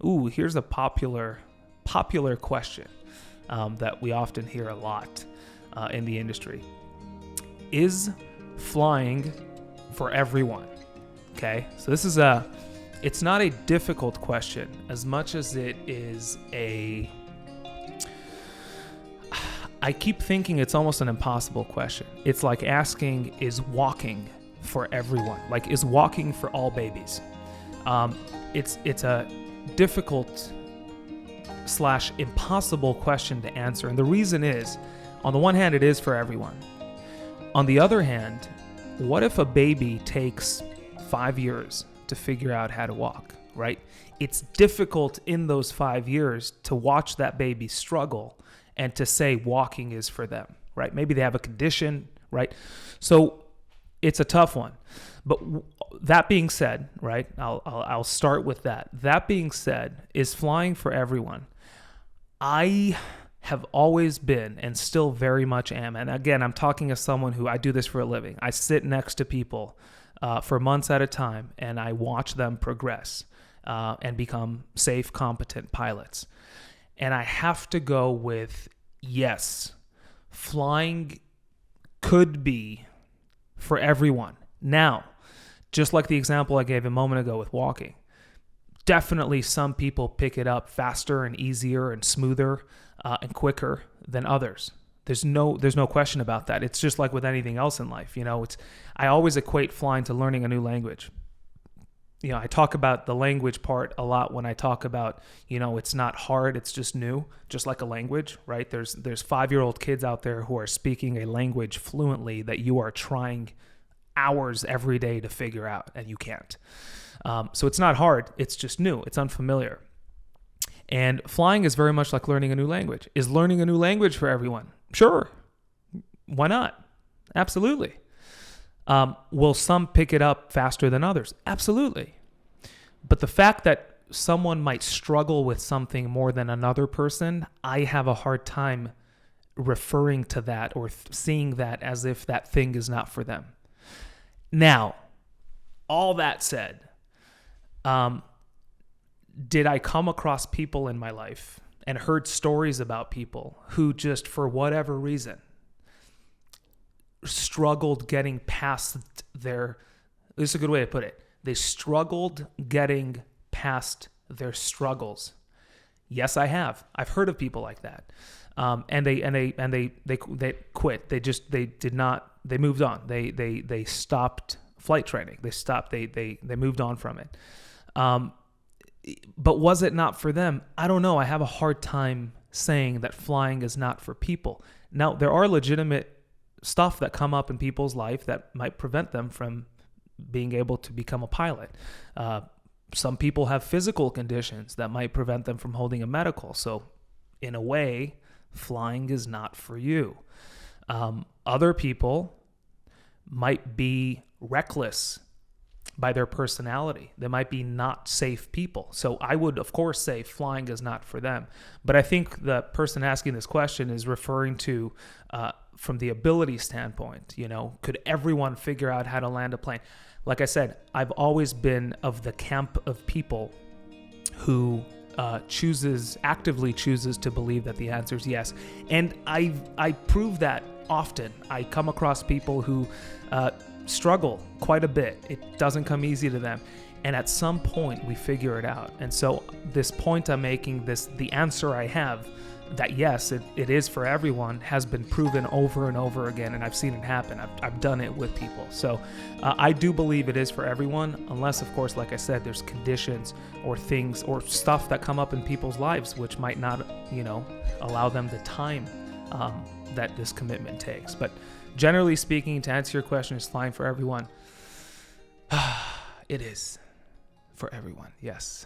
Ooh, here's a popular question that we often hear a lot in the industry. Is flying for everyone? Okay, so it's not a difficult question as much as it is I keep thinking it's almost an impossible question. It's like asking, is walking for everyone? Like, is walking for all babies? It's a difficult / impossible question to answer. And the reason is, on the one hand, it is for everyone. On the other hand, what if a baby takes 5 years to figure out how to walk, right? It's difficult in those 5 years to watch that baby struggle and to say walking is for them, right? Maybe they have a condition, right? So it's a tough one. But that being said, right, I'll start with that. That being said, is flying for everyone? I have always been and still very much am. And again, I'm talking as someone who I do this for a living. I sit next to people for months at a time and I watch them progress and become safe, competent pilots. And I have to go with, yes, flying could be for everyone. Now, just like the example I gave a moment ago with walking, definitely some people pick it up faster and easier and smoother and quicker than others. There's no question about that. It's just like with anything else in life. I always equate flying to learning a new language. I talk about the language part a lot when I talk about, it's not hard, it's just new, just like a language, right? There's 5-year-old kids out there who are speaking a language fluently that you are trying hours every day to figure out, and you can't. So it's not hard, it's just new, it's unfamiliar. And flying is very much like learning a new language. Is learning a new language for everyone? Sure. Why not? Absolutely. Will some pick it up faster than others? Absolutely. But the fact that someone might struggle with something more than another person, I have a hard time referring to that or seeing that as if that thing is not for them. Now, all that said, did I come across people in my life and heard stories about people who just, for whatever reason, struggled getting past this is a good way to put it. They struggled getting past their struggles. Yes, I have. I've heard of people like that. And they quit. They moved on. They stopped flight training. They moved on from it. But was it not for them? I don't know. I have a hard time saying that flying is not for people. Now, there are legitimate stuff that come up in people's life that might prevent them from being able to become a pilot. Some people have physical conditions that might prevent them from holding a medical. So in a way, flying is not for you. Other people might be reckless by their personality. They might be not safe people. So I would, of course, say flying is not for them. But I think the person asking this question is referring to from the ability standpoint. Could everyone figure out how to land a plane? Like I said, I've always been of the camp of people who actively chooses to believe that the answer is yes. And I prove that often. I come across people who struggle quite a bit. It doesn't come easy to them. And at some point we figure it out. And so this point I'm making, the answer I have, that yes, it is for everyone, has been proven over and over again. And I've seen it happen. I've done it with people. So I do believe it is for everyone, unless, of course, like I said, there's conditions or things or stuff that come up in people's lives which might not, allow them the time that this commitment takes. But generally speaking, to answer your question, is flying for everyone? It is for everyone, yes.